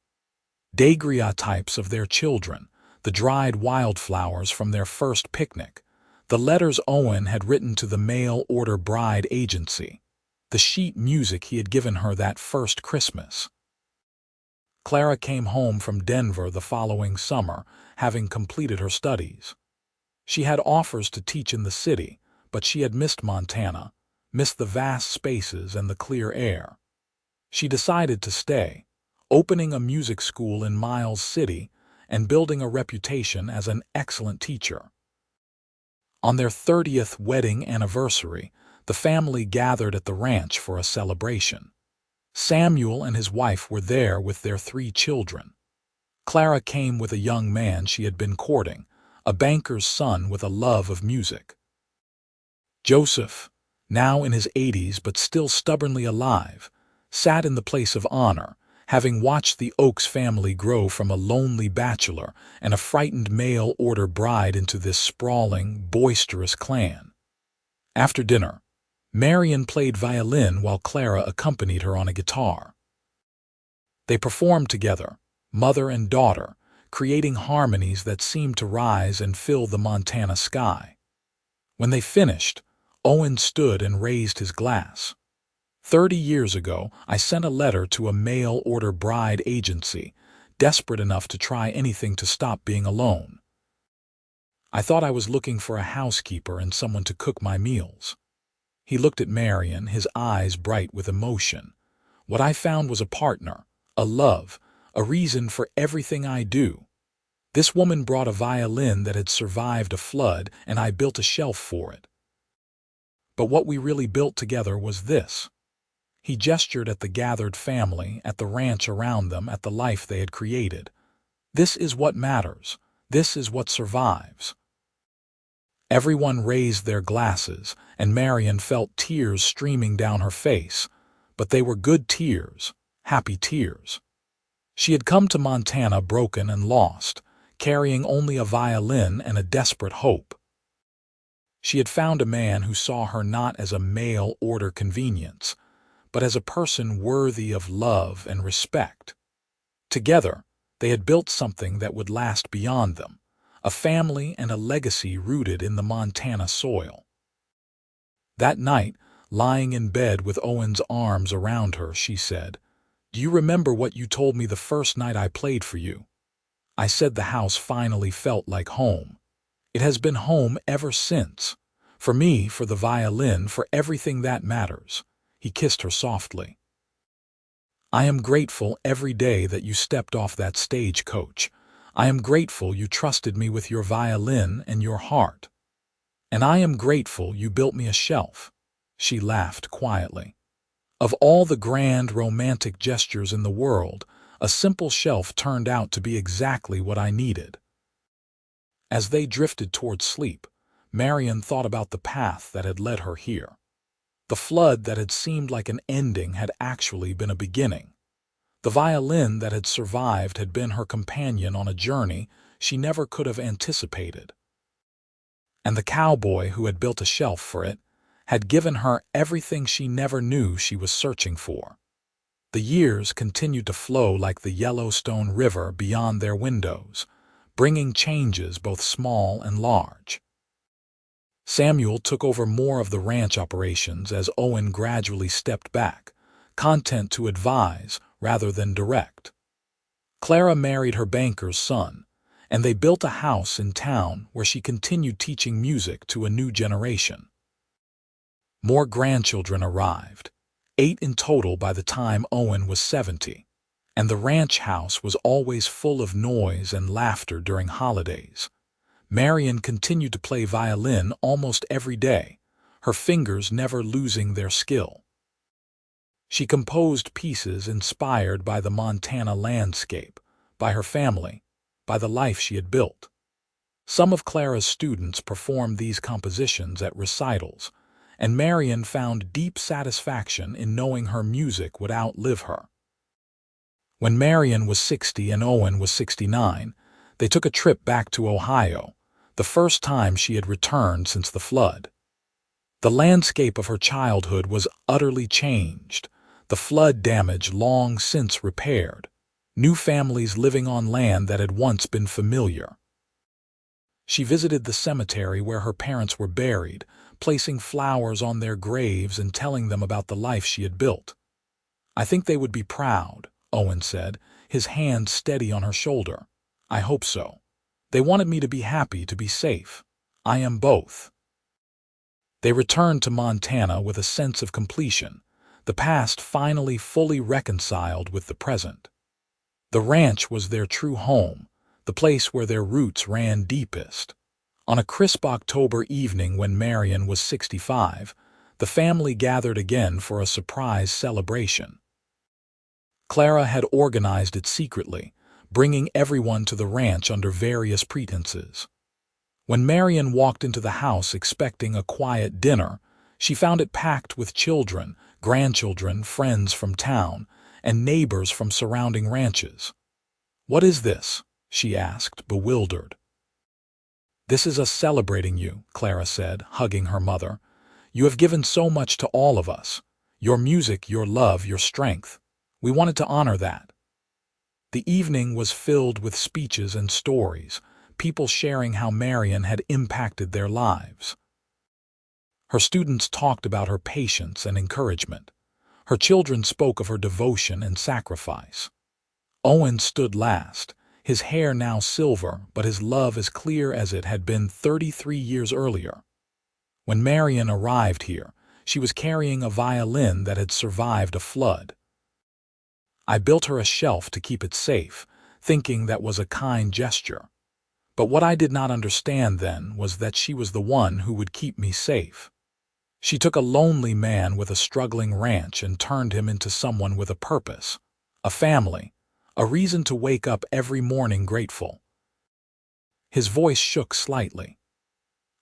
Daguerreotypes of their children, the dried wildflowers from their first picnic, the letters Owen had written to the mail order bride agency. the sheet music he had given her that first Christmas. Clara came home from Denver the following summer, having completed her studies. She had offers to teach in the city, but she had missed Montana, missed the vast spaces and the clear air. She decided to stay, opening a music school in Miles City and building a reputation as an excellent teacher. On their 30th wedding anniversary, the family gathered at the ranch for a celebration. Samuel and his wife were there with their 3 children. Clara came with a young man she had been courting, a banker's son with a love of music. Joseph, now in his 80s but still stubbornly alive, sat in the place of honor, having watched the Oakes family grow from a lonely bachelor and a frightened mail-order bride into this sprawling, boisterous clan. After dinner, Marianne played violin while Clara accompanied her on a guitar. They performed together, mother and daughter, creating harmonies that seemed to rise and fill the Montana sky. When they finished, Owen stood and raised his glass. 30 years ago, I sent a letter to a mail-order bride agency, desperate enough to try anything to stop being alone. I thought I was looking for a housekeeper and someone to cook my meals. He looked at Marianne, his eyes bright with emotion. What I found was a partner, a love, a reason for everything I do. This woman brought a violin that had survived a flood, and I built a shelf for it. But what we really built together was this. He gestured at the gathered family, at the ranch around them, at the life they had created. This is what matters. This is what survives. Everyone raised their glasses, and Marianne felt tears streaming down her face, but they were good tears, happy tears. She had come to Montana broken and lost, carrying only a violin and a desperate hope. She had found a man who saw her not as a mail-order convenience, but as a person worthy of love and respect. Together, they had built something that would last beyond them, a family and a legacy rooted in the Montana soil. That night, lying in bed with Owen's arms around her, she said, "Do you remember what you told me the first night I played for you? I said the house finally felt like home. It has been home ever since. For me, for the violin, for everything that matters." He kissed her softly. "I am grateful every day that you stepped off that stagecoach. I am grateful you trusted me with your violin and your heart. And I am grateful you built me a shelf." She laughed quietly. Of all the grand romantic gestures in the world, a simple shelf turned out to be exactly what I needed. As they drifted toward sleep, Marianne thought about the path that had led her here. The flood that had seemed like an ending had actually been a beginning. The violin that had survived had been her companion on a journey she never could have anticipated. And the cowboy who had built a shelf for it had given her everything she never knew she was searching for. The years continued to flow like the Yellowstone River beyond their windows, bringing changes both small and large. Samuel took over more of the ranch operations as Owen gradually stepped back, content to advise rather than direct. Clara married her banker's son, and they built a house in town where she continued teaching music to a new generation. More grandchildren arrived, 8 in total by the time Owen was 70, and the ranch house was always full of noise and laughter during holidays. Marianne continued to play violin almost every day, her fingers never losing their skill. She composed pieces inspired by the Montana landscape, by her family, by the life she had built. Some of Clara's students performed these compositions at recitals, and Marianne found deep satisfaction in knowing her music would outlive her. When Marianne was 60 and Owen was 69, they took a trip back to Ohio, the first time she had returned since the flood. The landscape of her childhood was utterly changed, the flood damage long since repaired, new families living on land that had once been familiar. She visited the cemetery where her parents were buried, placing flowers on their graves and telling them about the life she had built. "I think they would be proud," Owen said, his hand steady on her shoulder. "I hope so. They wanted me to be happy, to be safe. I am both." They returned to Montana with a sense of completion, the past finally fully reconciled with the present. The ranch was their true home, the place where their roots ran deepest. On a crisp October evening when Marianne was 65, the family gathered again for a surprise celebration. Clara had organized it secretly, bringing everyone to the ranch under various pretenses. When Marianne walked into the house expecting a quiet dinner, she found it packed with children, grandchildren, friends from town, and neighbors from surrounding ranches. "What is this?" she asked, bewildered. "This is us celebrating you," Clara said, hugging her mother. "You have given so much to all of us. Your music, your love, your strength. We wanted to honor that." The evening was filled with speeches and stories, people sharing how Marianne had impacted their lives. Her students talked about her patience and encouragement. Her children spoke of her devotion and sacrifice. Owen stood last, his hair now silver, but his love as clear as it had been 33 years earlier. When Marianne arrived here, she was carrying a violin that had survived a flood. "I built her a shelf to keep it safe, thinking that was a kind gesture. But what I did not understand then was that she was the one who would keep me safe. She took a lonely man with a struggling ranch and turned him into someone with a purpose, a family, a reason to wake up every morning grateful." His voice shook slightly.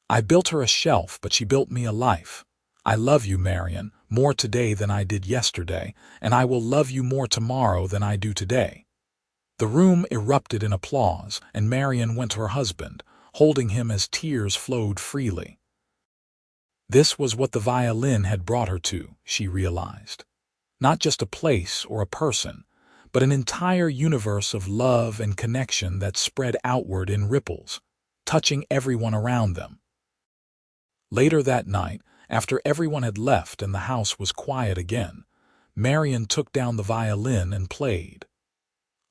"I built her a shelf, but she built me a life. I love you, Marianne, more today than I did yesterday, and I will love you more tomorrow than I do today." The room erupted in applause, and Marianne went to her husband, holding him as tears flowed freely. This was what the violin had brought her to, she realized. Not just a place or a person, but an entire universe of love and connection that spread outward in ripples, touching everyone around them. Later that night, after everyone had left and the house was quiet again, Marianne took down the violin and played.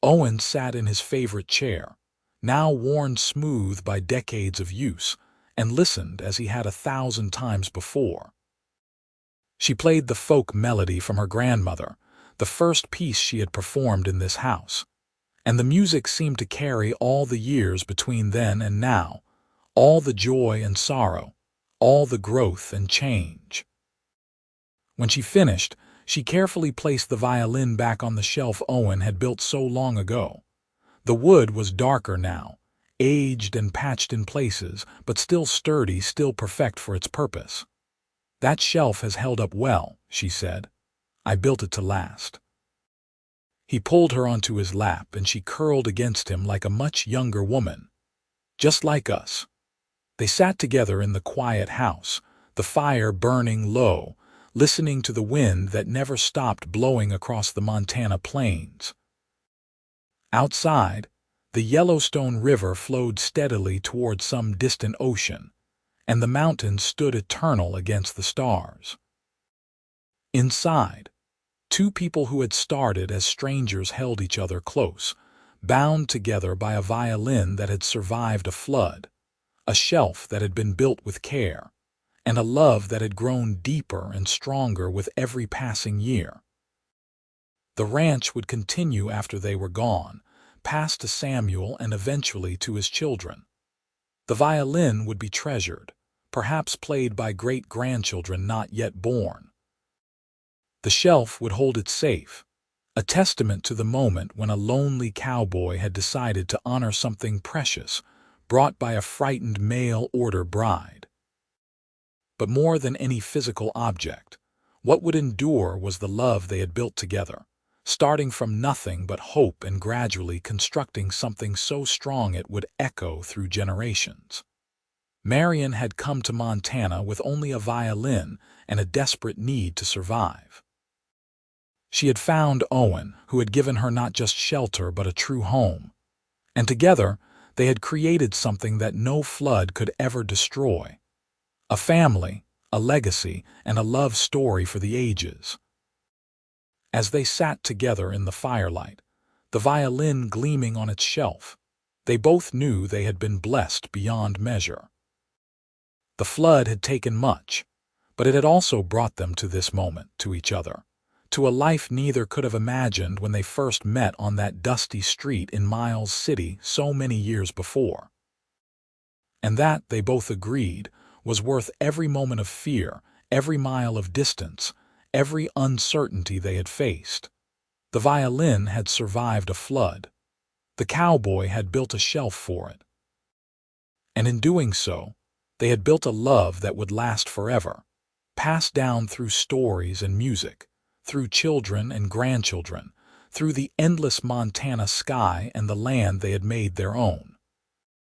Owen sat in his favorite chair, now worn smooth by decades of use, and listened as he had 1,000 times before. She played the folk melody from her grandmother, the first piece she had performed in this house, and the music seemed to carry all the years between then and now, all the joy and sorrow, all the growth and change. When she finished, she carefully placed the violin back on the shelf Owen had built so long ago. The wood was darker now, aged and patched in places, but still sturdy, still perfect for its purpose. "That shelf has held up well," she said. "I built it to last." He pulled her onto his lap, and she curled against him like a much younger woman. "Just like us." They sat together in the quiet house, the fire burning low, listening to the wind that never stopped blowing across the Montana plains. Outside, the Yellowstone River flowed steadily toward some distant ocean, and the mountains stood eternal against the stars. Inside, two people who had started as strangers held each other close, bound together by a violin that had survived a flood, a shelf that had been built with care, and a love that had grown deeper and stronger with every passing year. The ranch would continue after they were gone, passed to Samuel and eventually to his children. The violin would be treasured, perhaps played by great-grandchildren not yet born. The shelf would hold it safe, a testament to the moment when a lonely cowboy had decided to honor something precious brought by a frightened mail-order bride. But more than any physical object, what would endure was the love they had built together, starting from nothing but hope and gradually constructing something so strong it would echo through generations. Marianne had come to Montana with only a violin and a desperate need to survive. She had found Owen, who had given her not just shelter but a true home, and together they had created something that no flood could ever destroy. A family, a legacy, and a love story for the ages. As they sat together in the firelight, the violin gleaming on its shelf, they both knew they had been blessed beyond measure. The flood had taken much, but it had also brought them to this moment, to each other, to a life neither could have imagined when they first met on that dusty street in Miles City so many years before. And that, they both agreed, was worth every moment of fear, every mile of distance, every uncertainty they had faced. The violin had survived a flood. The cowboy had built a shelf for it. And in doing so, they had built a love that would last forever, passed down through stories and music, through children and grandchildren, through the endless Montana sky and the land they had made their own.